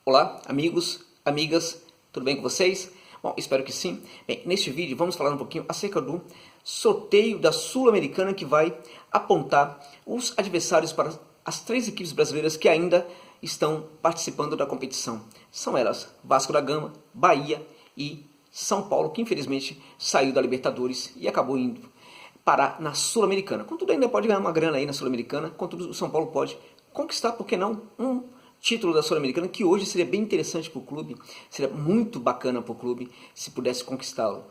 Olá, amigos, amigas, tudo bem com vocês? Bom, espero que sim. Bem, neste vídeo vamos falar um pouquinho acerca do sorteio da Sul-Americana que vai apontar os adversários para as três equipes brasileiras que ainda estão participando da competição. São elas Vasco da Gama, Bahia e São Paulo, que infelizmente saiu da Libertadores e acabou indo parar na Sul-Americana. Contudo, ainda pode ganhar uma grana aí na Sul-Americana, contudo o São Paulo pode conquistar, por que não, um título da Sul-Americana, que hoje seria bem interessante para o clube, seria muito bacana para o clube se pudesse conquistá-lo.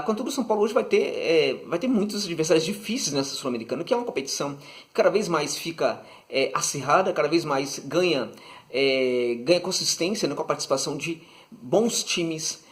Contudo, o São Paulo hoje vai ter muitos adversários difíceis nessa Sul-Americana, que é uma competição que cada vez mais fica acirrada, cada vez mais ganha consistência, né, com a participação de bons times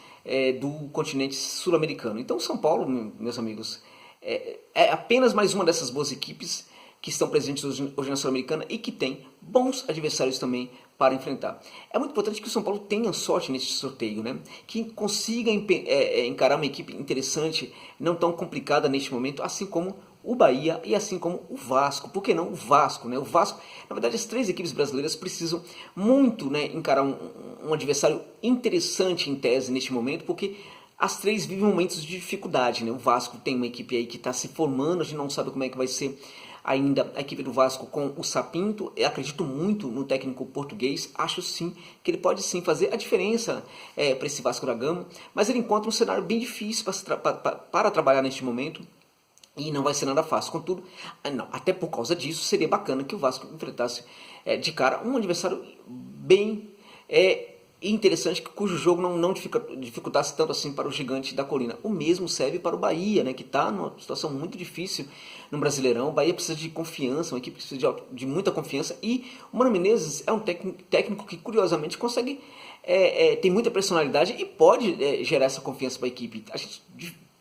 do continente sul-americano. Então, o São Paulo, meus amigos, é apenas mais uma dessas boas equipes que estão presentes hoje na Sul-Americana e que tem bons adversários também para enfrentar. É muito importante que o São Paulo tenha sorte neste sorteio, né? Que consiga encarar uma equipe interessante, não tão complicada neste momento, assim como o Bahia e assim como o Vasco. Por que não o Vasco, né? O Vasco, na verdade, as três equipes brasileiras precisam muito, né, encarar um adversário interessante em tese neste momento, porque as três vivem momentos de dificuldade, né? O Vasco tem uma equipe aí que está se formando, a gente não sabe como é que vai ser ainda a equipe do Vasco com o Sapinto. Eu acredito muito no técnico português, acho sim que ele pode sim fazer a diferença para esse Vasco da Gama, mas ele encontra um cenário bem difícil para trabalhar neste momento e não vai ser nada fácil. Contudo, não, até por causa disso seria bacana que o Vasco enfrentasse de cara um adversário bem interessante, cujo jogo não dificultasse tanto assim para o Gigante da Colina. O mesmo serve para o Bahia, né, que está numa situação muito difícil no Brasileirão. O Bahia precisa de confiança, uma equipe que precisa de muita confiança, e o Mano Menezes é um técnico que curiosamente consegue, tem muita personalidade e pode gerar essa confiança para a equipe. A gente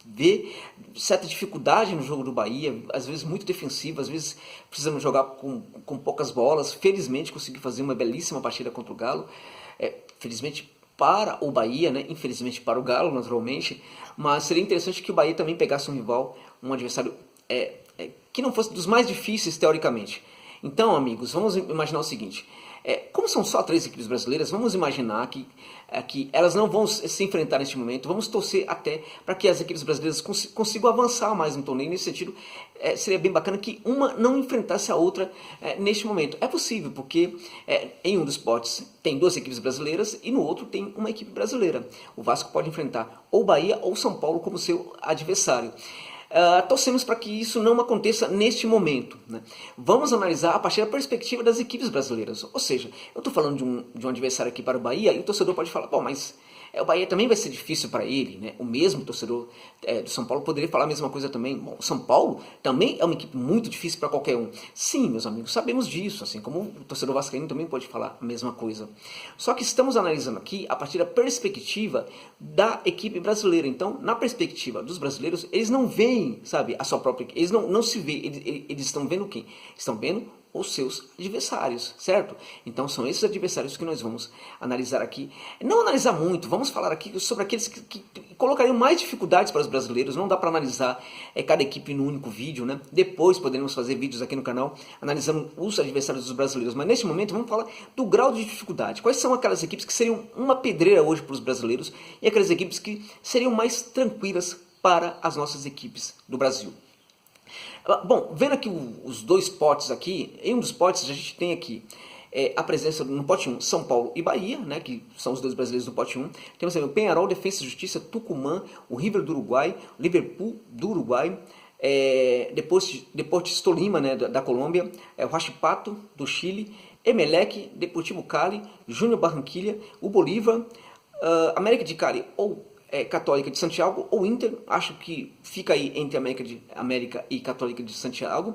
vê certa dificuldade no jogo do Bahia, às vezes muito defensivo, às vezes precisamos jogar com poucas bolas. Felizmente conseguiu fazer uma belíssima partida contra o Galo, felizmente para o Bahia, né? Infelizmente para o Galo, naturalmente, mas seria interessante que o Bahia também pegasse um rival, um adversário que não fosse dos mais difíceis teoricamente. Então, amigos, vamos imaginar o seguinte: como são só três equipes brasileiras, vamos imaginar que elas não vão se enfrentar neste momento. Vamos torcer até para que as equipes brasileiras consigam avançar mais no torneio. Nesse sentido, seria bem bacana que uma não enfrentasse a outra neste momento. É possível, porque em um dos potes tem duas equipes brasileiras e no outro tem uma equipe brasileira. O Vasco pode enfrentar ou Bahia ou São Paulo como seu adversário. Torcemos para que isso não aconteça neste momento, né? Vamos analisar a partir da perspectiva das equipes brasileiras. Ou seja, eu estou falando de um adversário aqui para o Bahia, e o torcedor pode falar: bom, mas o Bahia também vai ser difícil para ele, né? O mesmo torcedor do São Paulo poderia falar a mesma coisa também. Bom, o São Paulo também é uma equipe muito difícil para qualquer um. Sim, meus amigos, sabemos disso, assim como o torcedor vascaíno também pode falar a mesma coisa. Só que estamos analisando aqui a partir da perspectiva da equipe brasileira. Então, na perspectiva dos brasileiros, eles não veem, sabe, a sua própria... Eles não se veem, eles estão vendo quem? Estão vendo os seus adversários, certo? Então são esses adversários que nós vamos analisar aqui. Não analisar muito, vamos falar aqui sobre aqueles que colocariam mais dificuldades para os brasileiros. Não dá para analisar cada equipe no único vídeo, né? Depois poderemos fazer vídeos aqui no canal analisando os adversários dos brasileiros. Mas neste momento vamos falar do grau de dificuldade. Quais são aquelas equipes que seriam uma pedreira hoje para os brasileiros e aquelas equipes que seriam mais tranquilas para as nossas equipes do Brasil. Bom, vendo aqui os dois potes aqui, em um dos potes a gente tem aqui a presença no pote 1, São Paulo e Bahia, né, que são os dois brasileiros do pote 1. Temos também o Peñarol, Defensa e Justiça, Tucumã, o River do Uruguai, o Liverpool do Uruguai, Deportes Tolima, né, da Colômbia, o Huachipato do Chile, Emelec, Deportivo Cali, Júnior Barranquilla, o Bolívar, América de Cali ou Católica de Santiago ou Inter, acho que fica aí entre América e Católica de Santiago,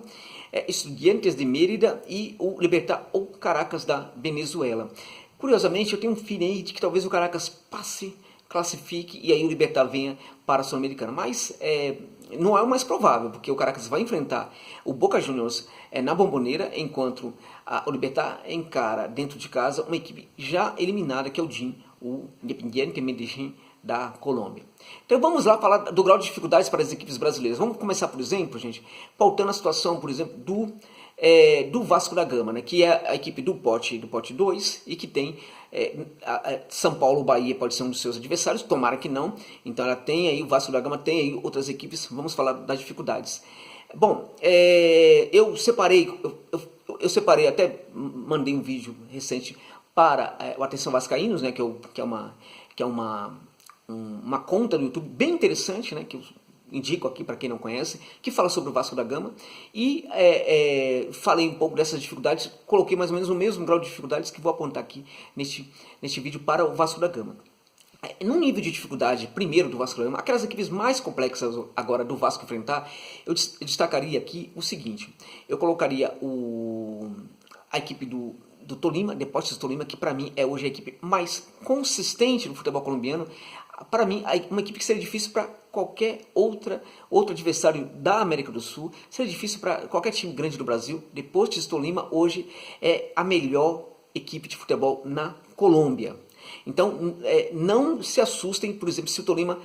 Estudiantes de Mérida e o Libertad ou Caracas da Venezuela. Curiosamente, eu tenho um feeling aí de que talvez o Caracas passe, classifique e aí o Libertad venha para a Sul-Americana, mas não é o mais provável, porque o Caracas vai enfrentar o Boca Juniors na Bombonera, enquanto o Libertad encara dentro de casa uma equipe já eliminada, que é o DIM, o Independiente Medellín da Colômbia. Então vamos lá falar do grau de dificuldades para as equipes brasileiras. Vamos começar, por exemplo, gente, pautando a situação, por exemplo, do Vasco da Gama, né, que é a equipe do pote 2 e que tem São Paulo, Bahia pode ser um dos seus adversários, tomara que não. Então ela tem aí, o Vasco da Gama tem aí outras equipes, vamos falar das dificuldades. Bom, eu separei, até mandei um vídeo recente para o Atenção Vascaínos, né, que é uma conta do YouTube bem interessante, né, que eu indico aqui para quem não conhece, que fala sobre o Vasco da Gama, e falei um pouco dessas dificuldades, coloquei mais ou menos o mesmo grau de dificuldades que vou apontar aqui neste vídeo para o Vasco da Gama. No nível de dificuldade, primeiro do Vasco da Gama, aquelas equipes mais complexas agora do Vasco enfrentar, eu destacaria aqui o seguinte: eu colocaria a equipe do Tolima, Deportes Tolima, que para mim é hoje a equipe mais consistente do futebol colombiano. Para mim, uma equipe que seria difícil para qualquer outro adversário da América do Sul, seria difícil para qualquer time grande do Brasil. Deportes Tolima hoje é a melhor equipe de futebol na Colômbia. Então, não se assustem, por exemplo, se o Tolima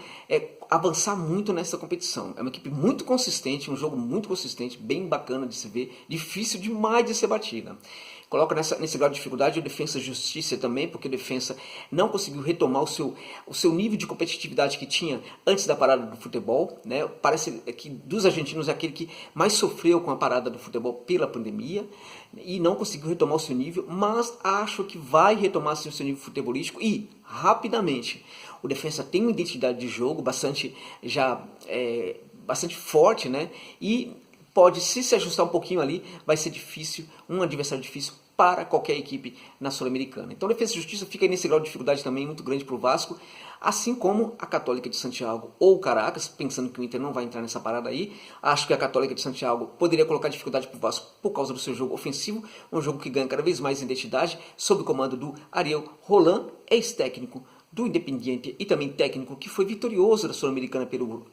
avançar muito nessa competição. É uma equipe muito consistente, um jogo muito consistente, bem bacana de se ver, difícil demais de ser batida. Coloca nesse grau de dificuldade o Defensa Justiça também, porque o Defensa não conseguiu retomar o seu nível de competitividade que tinha antes da parada do futebol, né? Parece que dos argentinos é aquele que mais sofreu com a parada do futebol pela pandemia e não conseguiu retomar o seu nível, mas acho que vai retomar o seu nível futebolístico e rapidamente. O Defensa tem uma identidade de jogo bastante forte, né? E pode, se ajustar um pouquinho ali, vai ser difícil, um adversário difícil para qualquer equipe na Sul-Americana. Então, a Defensa e Justiça fica aí nesse grau de dificuldade também muito grande para o Vasco, assim como a Católica de Santiago ou o Caracas, pensando que o Inter não vai entrar nessa parada aí. Acho que a Católica de Santiago poderia colocar dificuldade para o Vasco por causa do seu jogo ofensivo, um jogo que ganha cada vez mais identidade, sob o comando do Ariel Roland, ex-técnico do Independiente e também técnico que foi vitorioso da Sul-Americana pelo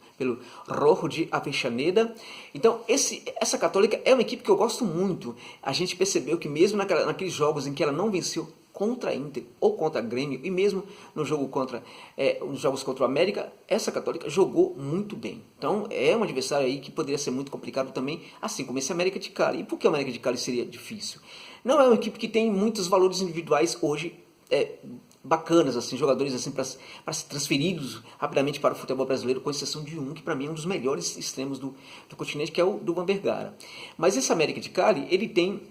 Rojo de Avellaneda. Então, essa Católica é uma equipe que eu gosto muito. A gente percebeu que mesmo naqueles jogos em que ela não venceu contra a Inter ou contra a Grêmio, e mesmo no jogo nos jogos contra o América, essa Católica jogou muito bem. Então, é um adversário aí que poderia ser muito complicado também, assim como esse América de Cali. E por que o América de Cali seria difícil? Não é uma equipe que tem muitos valores individuais hoje bacanas, assim, jogadores assim para ser transferidos rapidamente para o futebol brasileiro, com exceção de um que para mim é um dos melhores extremos do continente, que é o do Van Vergara. Mas esse América de Cali, ele tem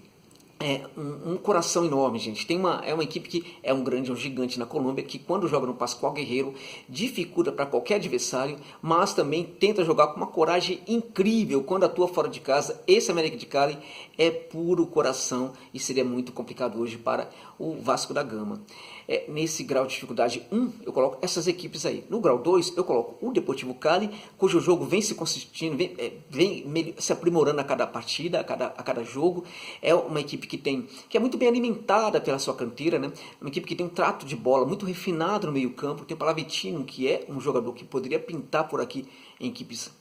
um coração enorme, gente. É uma equipe que é um gigante na Colômbia, que quando joga no Pascoal Guerreiro dificulta para qualquer adversário, mas também tenta jogar com uma coragem incrível quando atua fora de casa. Esse América de Cali é puro coração e seria muito complicado hoje para o Vasco da Gama. Nesse grau de dificuldade 1, eu coloco essas equipes aí. No grau 2, eu coloco o Deportivo Cali, cujo jogo vem se consistindo, vem se aprimorando a cada partida, a cada jogo. É uma equipe que é muito bem alimentada pela sua canteira, né? Uma equipe que tem um trato de bola muito refinado no meio campo. Tem o Palavecino, que é um jogador que poderia pintar por aqui em equipes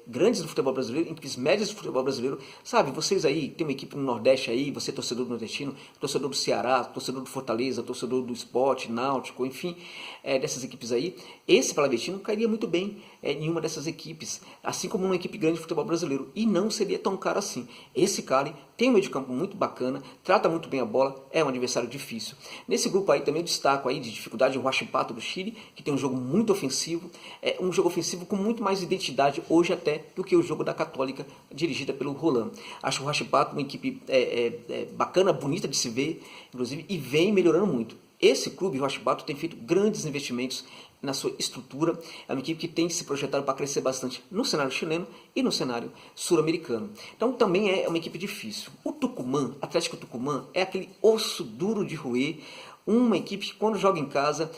grandes do futebol brasileiro, equipes médias do futebol brasileiro. Sabe, vocês aí, tem uma equipe no Nordeste aí, você torcedor do Nordestino, torcedor do Ceará, torcedor do Fortaleza, torcedor do Sport, Náutico, enfim, dessas equipes aí, esse Palavecino cairia muito bem em uma dessas equipes, assim como uma equipe grande de futebol brasileiro, e não seria tão caro assim. Esse Cali tem um meio de campo muito bacana, trata muito bem a bola, é um adversário difícil. Nesse grupo aí também eu destaco aí de dificuldade o Huachipato do Chile, que tem um jogo muito ofensivo, um jogo ofensivo com muito mais identidade hoje até do que o jogo da Católica, dirigida pelo Roland. Acho o Huachipato uma equipe bacana, bonita de se ver, inclusive, e vem melhorando muito. Esse clube, o Huachipato, tem feito grandes investimentos na sua estrutura. É uma equipe que tem se projetado para crescer bastante no cenário chileno e no cenário sul-americano. Então também é uma equipe difícil. O Tucumã, Atlético Tucumã, é aquele osso duro de roer, uma equipe que quando joga em casa,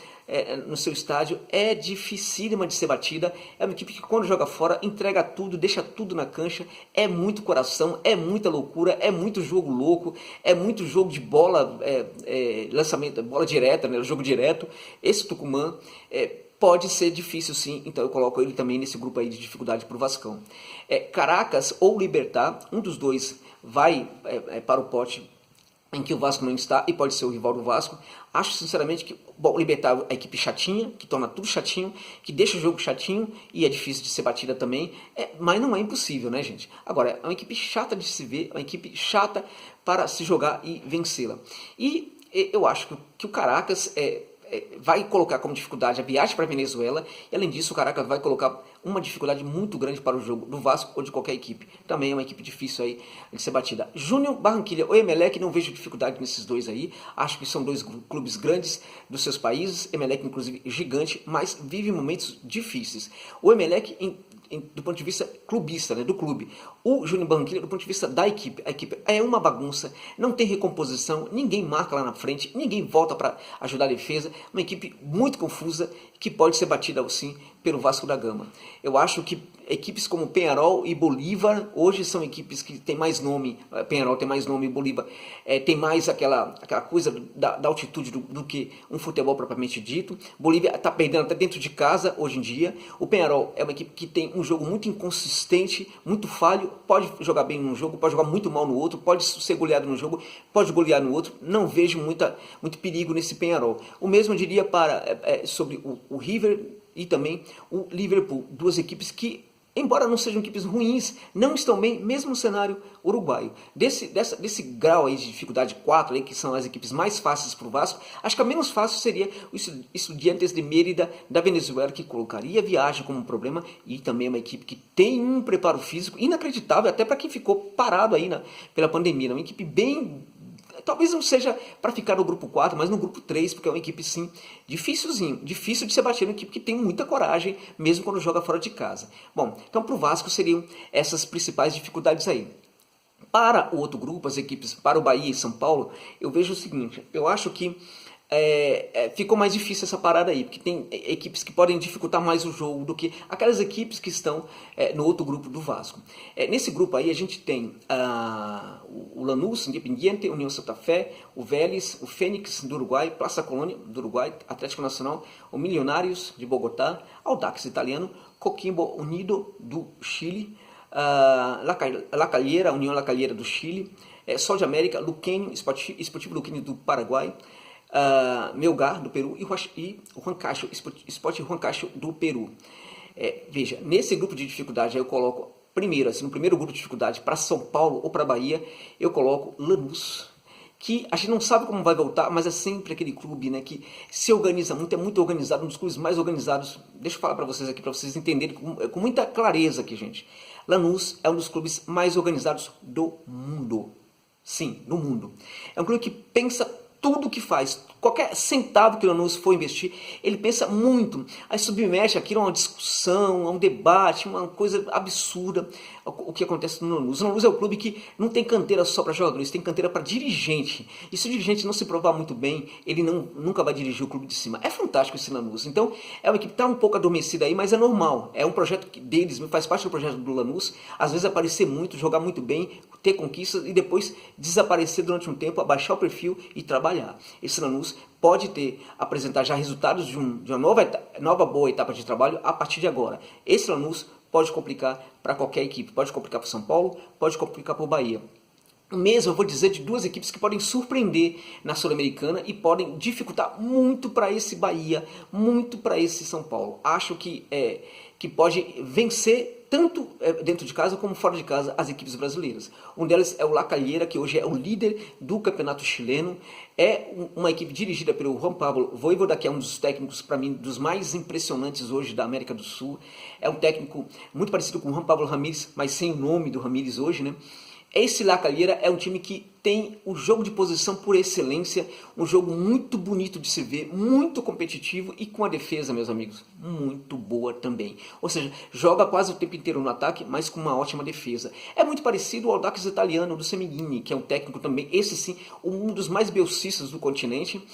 no seu estádio, é dificílima de ser batida. É uma equipe que quando joga fora, entrega tudo, deixa tudo na cancha. É muito coração, é muita loucura, é muito jogo louco, é muito jogo de bola, lançamento, bola direta, né, jogo direto. Esse Tucumã pode ser difícil sim, então eu coloco ele também nesse grupo aí de dificuldade para o Vascão. Caracas ou Libertad, um dos dois vai para o pote em que o Vasco não está e pode ser o rival do Vasco. Acho sinceramente que, bom, o Libertad é a equipe chatinha, que torna tudo chatinho, que deixa o jogo chatinho e é difícil de ser batida também, mas não é impossível, né, gente? Agora, é uma equipe chata de se ver, uma equipe chata para se jogar e vencê-la. E eu acho que o Caracas vai colocar como dificuldade a viagem para a Venezuela, e além disso o Caracas vai colocar uma dificuldade muito grande para o jogo do Vasco ou de qualquer equipe. Também é uma equipe difícil aí de ser batida. Júnior Barranquilla ou Emelec, não vejo dificuldade nesses dois aí, acho que são dois clubes grandes dos seus países, Emelec inclusive gigante, mas vive momentos difíceis. O Emelec do ponto de vista clubista, né, do clube. O Júnior Barranquilla, do ponto de vista da equipe, a equipe é uma bagunça, não tem recomposição, ninguém marca lá na frente, ninguém volta para ajudar a defesa, uma equipe muito confusa que pode ser batida assim pelo Vasco da Gama. Eu acho que equipes como Peñarol e Bolívar hoje são equipes que têm mais nome. Peñarol tem mais nome e Bolívar tem mais aquela coisa da altitude do que um futebol propriamente dito. Bolívia está perdendo até dentro de casa hoje em dia. O Peñarol é uma equipe que tem um jogo muito inconsistente, muito falho, pode jogar bem num jogo, pode jogar muito mal no outro, pode ser goleado no jogo, pode golear no outro. Não vejo muito perigo nesse Peñarol. O mesmo eu diria sobre o River e também o Liverpool, duas equipes que, embora não sejam equipes ruins, não estão bem, mesmo no cenário uruguaio. Desse grau aí de dificuldade 4, aí, que são as equipes mais fáceis para o Vasco, acho que a menos fácil seria o Estudiantes de Mérida da Venezuela, que colocaria a viagem como um problema, e também é uma equipe que tem um preparo físico inacreditável, até para quem ficou parado aí pela pandemia. Uma equipe bem... Talvez não seja para ficar no grupo 4, mas no grupo 3, porque é uma equipe, sim, difícil de ser batida, uma equipe que tem muita coragem, mesmo quando joga fora de casa. Bom, então para o Vasco seriam essas principais dificuldades aí. Para o outro grupo, as equipes, para o Bahia e São Paulo, eu vejo o seguinte, eu acho que ficou mais difícil essa parada aí, porque tem equipes que podem dificultar mais o jogo do que aquelas equipes que estão no outro grupo do Vasco. Nesse grupo aí a gente tem o Lanús, Independiente, União Santa Fé, o Vélez, o Fênix do Uruguai, Plaza Colônia do Uruguai, Atlético Nacional, o Milionários de Bogotá, Audax italiano, Coquimbo Unido do Chile, La Calera, União La Calera do Chile, Sol de América, Luquenho, Esportivo Luquenho do Paraguai, Melgar do Peru e o Huancayo, Sport Huancayo do Peru. Veja, nesse grupo de dificuldade eu coloco primeiro, assim, no primeiro grupo de dificuldade para São Paulo ou para Bahia, eu coloco Lanús, que a gente não sabe como vai voltar, mas é sempre aquele clube, né, que se organiza muito, é muito organizado, um dos clubes mais organizados. Deixa eu falar para vocês aqui, para vocês entenderem com muita clareza aqui, gente. Lanús é um dos clubes mais organizados do mundo. Sim, do mundo. É um clube que pensa tudo que faz, qualquer centavo que o Lanús for investir, ele pensa muito, aí submete aquilo a uma discussão, a um debate, uma coisa absurda, o que acontece no Lanús. O Lanús é o clube que não tem canteira só para jogadores, tem canteira para dirigente, e se o dirigente não se provar muito bem, ele nunca vai dirigir o clube de cima. É fantástico esse Lanús. Então, é uma equipe que está um pouco adormecida aí, mas é normal, é um projeto deles, faz parte do projeto do Lanús, às vezes aparecer muito, jogar muito bem, ter conquistas e depois desaparecer durante um tempo, abaixar o perfil e trabalhar. Esse Lanús pode apresentar já resultados de uma nova boa etapa de trabalho a partir de agora. Esse Lanús pode complicar para qualquer equipe, pode complicar para o São Paulo, pode complicar para o Bahia. Mesmo eu vou dizer de duas equipes que podem surpreender na Sul-Americana e podem dificultar muito para esse Bahia, muito para esse São Paulo. Acho que pode vencer tanto dentro de casa como fora de casa as equipes brasileiras. Um delas é o La Calera, que hoje é o líder do campeonato chileno. É uma equipe dirigida pelo Juan Pablo Voivoda, que é um dos técnicos, para mim, dos mais impressionantes hoje da América do Sul. É um técnico muito parecido com o Juan Pablo Ramírez, mas sem o nome do Ramírez hoje, né? Esse La Calera é um time que tem o jogo de posição por excelência, um jogo muito bonito de se ver, muito competitivo e com a defesa, meus amigos, muito boa também. Ou seja, joga quase o tempo inteiro no ataque, mas com uma ótima defesa. É muito parecido ao Audax italiano do Semeghini, que é um técnico também, esse sim, um dos mais belcistas do continente.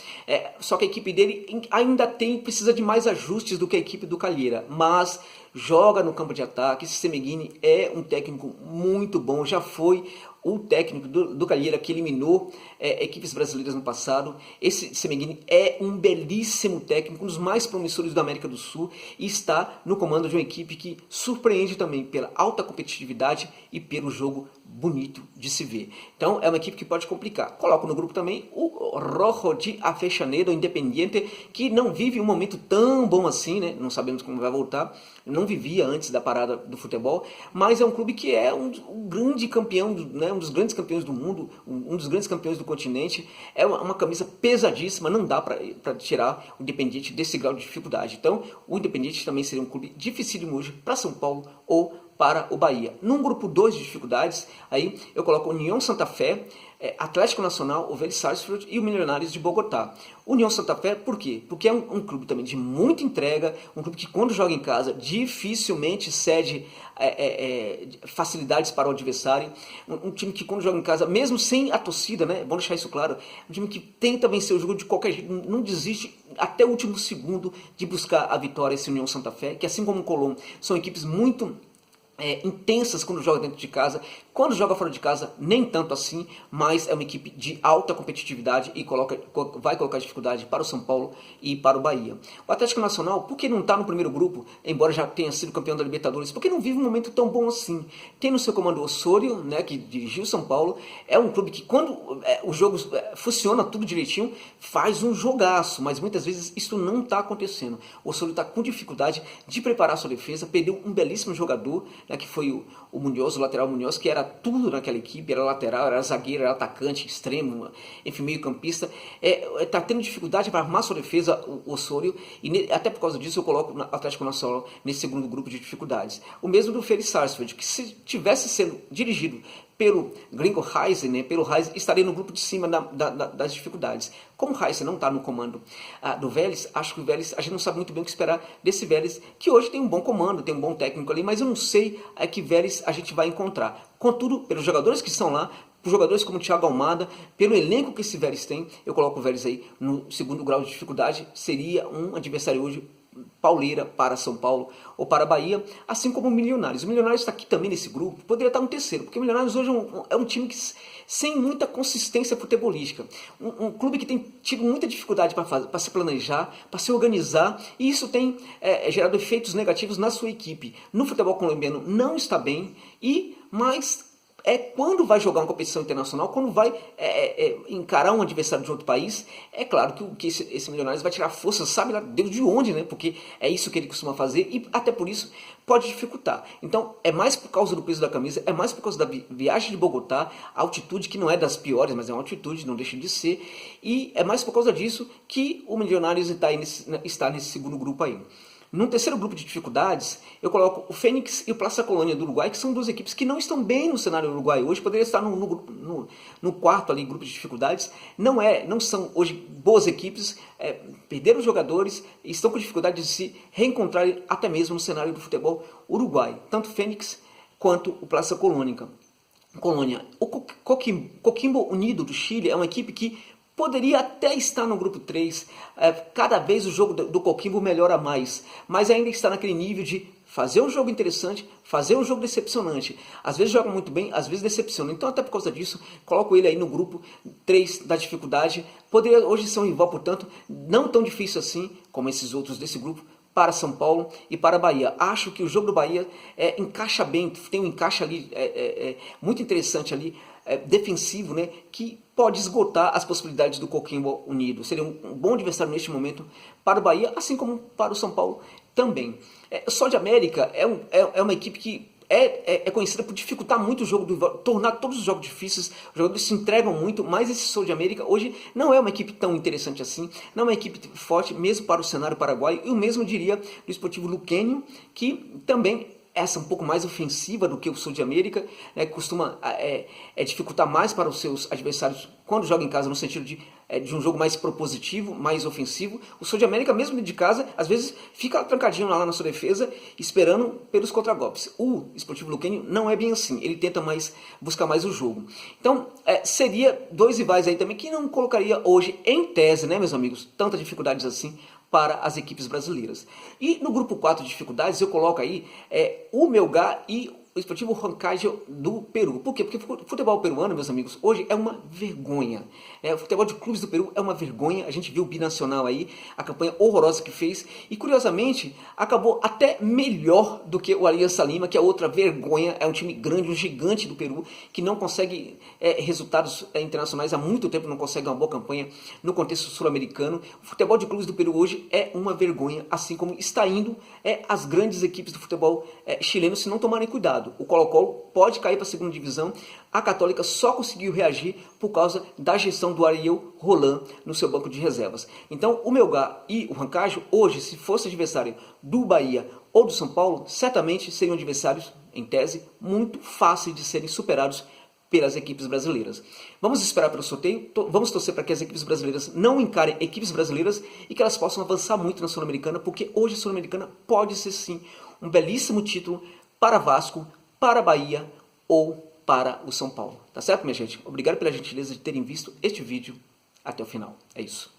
Só que a equipe dele ainda precisa de mais ajustes do que a equipe do Calera, mas joga no campo de ataque. Esse Semeghini é um técnico muito bom, já foi o técnico do Calheira que eliminou equipes brasileiras no passado. Esse Semeghini é um belíssimo técnico, um dos mais promissores da América do Sul, e está no comando de uma equipe que surpreende também pela alta competitividade e pelo jogo bonito de se ver. Então é uma equipe que pode complicar. Coloco no grupo também o Rojo de Avejaneira, o Independiente, que não vive um momento tão bom assim, né? Não sabemos como vai voltar, não vivia antes da parada do futebol, mas é um clube que é um grande campeão, né? Um dos grandes campeões do mundo, um dos grandes campeões do continente. É uma camisa pesadíssima, não dá para tirar o Independiente desse grau de dificuldade. Então o Independiente também seria um clube dificílimo hoje para São Paulo ou para o Bahia. Num grupo 2 de dificuldades, aí eu coloco União Santa Fé, Atlético Nacional, o Vélez Sarsfield e o Milionários de Bogotá. União Santa Fé, por quê? Porque é um clube também de muita entrega, um clube que quando joga em casa dificilmente cede facilidades para o adversário, um time que quando joga em casa, mesmo sem a torcida, né, é bom deixar isso claro, um time que tenta vencer o jogo de qualquer jeito, não desiste até o último segundo de buscar a vitória, esse União Santa Fé, que assim como o Colón, são equipes muito intensas quando joga dentro de casa. Quando joga fora de casa, nem tanto assim, mas é uma equipe de alta competitividade e vai colocar dificuldade para o São Paulo e para o Bahia. O Atlético Nacional, por que não está no primeiro grupo, embora já tenha sido campeão da Libertadores? Porque não vive um momento tão bom assim. Tem no seu comando o Osorio, né, que dirigiu o São Paulo. É um clube que quando o jogo funciona tudo direitinho, faz um jogaço, mas muitas vezes isso não está acontecendo. O Osorio está com dificuldade de preparar sua defesa, perdeu um belíssimo jogador, né, que foi o Munhoz, o lateral Munhoz, que era tudo naquela equipe, era lateral, era zagueiro, era atacante, extremo, enfim, meio campista. Está tendo dificuldade para armar sua defesa, o Osorio, e até por causa disso eu coloco o Atlético Nacional nesse segundo grupo de dificuldades. O mesmo do Vélez Sarsfield, que se tivesse sendo dirigido pelo Gringo Heisen, né, pelo Heisen, estaria no grupo de cima das dificuldades. Como o Heisen não está no comando do Vélez, acho que o Vélez, a gente não sabe muito bem o que esperar desse Vélez, que hoje tem um bom comando, tem um bom técnico ali, mas eu não sei que Vélez a gente vai encontrar. Contudo, pelos jogadores que estão lá, por jogadores como o Thiago Almada, pelo elenco que esse Vélez tem, eu coloco o Vélez aí no segundo grau de dificuldade, seria um adversário hoje pauleira para São Paulo ou para a Bahia, assim como o Milionários. O Milionários está aqui também nesse grupo, poderia estar no terceiro, porque o Milionários hoje é um time que sem muita consistência futebolística. Um clube que tem tido muita dificuldade para se planejar, para se organizar, e isso tem gerado efeitos negativos na sua equipe. No futebol colombiano não está bem, mas quando vai jogar uma competição internacional, quando vai encarar um adversário de outro país, é claro que esse Milionários vai tirar força, sabe lá Deus de onde, né? Porque é isso que ele costuma fazer e até por isso pode dificultar. Então é mais por causa do peso da camisa, é mais por causa da viagem de Bogotá, a altitude que não é das piores, mas é uma altitude, não deixa de ser, e é mais por causa disso que o Milionários está nesse segundo grupo aí. No terceiro grupo de dificuldades, eu coloco o Fênix e o Plaza Colônia do Uruguai, que são duas equipes que não estão bem no cenário uruguaio hoje, poderia estar no quarto ali, grupo de dificuldades. Não são hoje boas equipes, perderam os jogadores e estão com dificuldade de se reencontrarem até mesmo no cenário do futebol uruguai, tanto o Fênix quanto o Plaza Colônia. O Coquimbo Unido do Chile é uma equipe que poderia até estar no grupo 3, cada vez o jogo do Coquimbo melhora mais, mas ainda está naquele nível de fazer um jogo interessante, fazer um jogo decepcionante. Às vezes joga muito bem, às vezes decepciona. Então até por causa disso, coloco ele aí no grupo 3 da dificuldade. Poderia hoje ser um rival, portanto, não tão difícil assim como esses outros desse grupo, para São Paulo e para a Bahia. Acho que o jogo do Bahia encaixa bem, tem um encaixe ali muito interessante ali, defensivo, né, que pode esgotar as possibilidades do Coquimbo Unido. Seria um bom adversário neste momento para o Bahia, assim como para o São Paulo também. O Sol de América é uma equipe que é conhecida por dificultar muito o jogo, tornar todos os jogos difíceis, os jogadores se entregam muito, mas esse Sol de América hoje não é uma equipe tão interessante assim, não é uma equipe forte, mesmo para o cenário paraguaio, e o mesmo diria do Sportivo Luquenho, que também essa um pouco mais ofensiva do que o Sul de América, né, costuma dificultar mais para os seus adversários quando joga em casa, no sentido de um jogo mais propositivo, mais ofensivo. O Sul de América, mesmo de casa, às vezes fica trancadinho lá na sua defesa, esperando pelos contragolpes. O Sportivo Luquenho não é bem assim, ele tenta buscar mais o jogo. Então, seria dois rivais aí também que não colocaria hoje em tese, né, meus amigos, tanta dificuldades assim para as equipes brasileiras. E no grupo 4 de dificuldades eu coloco aí o Melgar e o Sportivo Huancayo do Peru. Por quê? Porque o futebol peruano, meus amigos, hoje é uma vergonha. O futebol de clubes do Peru é uma vergonha. A gente viu o Binacional aí, a campanha horrorosa que fez. E curiosamente, acabou até melhor do que o Aliança Lima, que é outra vergonha. É um time grande, um gigante do Peru, que não consegue resultados internacionais há muito tempo, não consegue uma boa campanha no contexto sul-americano. O futebol de clubes do Peru hoje é uma vergonha, assim como está indo as grandes equipes do futebol chileno, se não tomarem cuidado. O Colo-Colo pode cair para a segunda divisão. A Católica só conseguiu reagir por causa da gestão do Ariel Roland no seu banco de reservas. Então, o Melgar e o Huancayo, hoje, se fosse adversário do Bahia ou do São Paulo, certamente seriam adversários, em tese, muito fáceis de serem superados pelas equipes brasileiras. Vamos esperar pelo sorteio, vamos torcer para que as equipes brasileiras não encarem equipes brasileiras e que elas possam avançar muito na Sul-Americana, porque hoje a Sul-Americana pode ser sim um belíssimo título para Vasco, para Bahia ou para o São Paulo. Tá certo, minha gente? Obrigado pela gentileza de terem visto este vídeo até o final. É isso.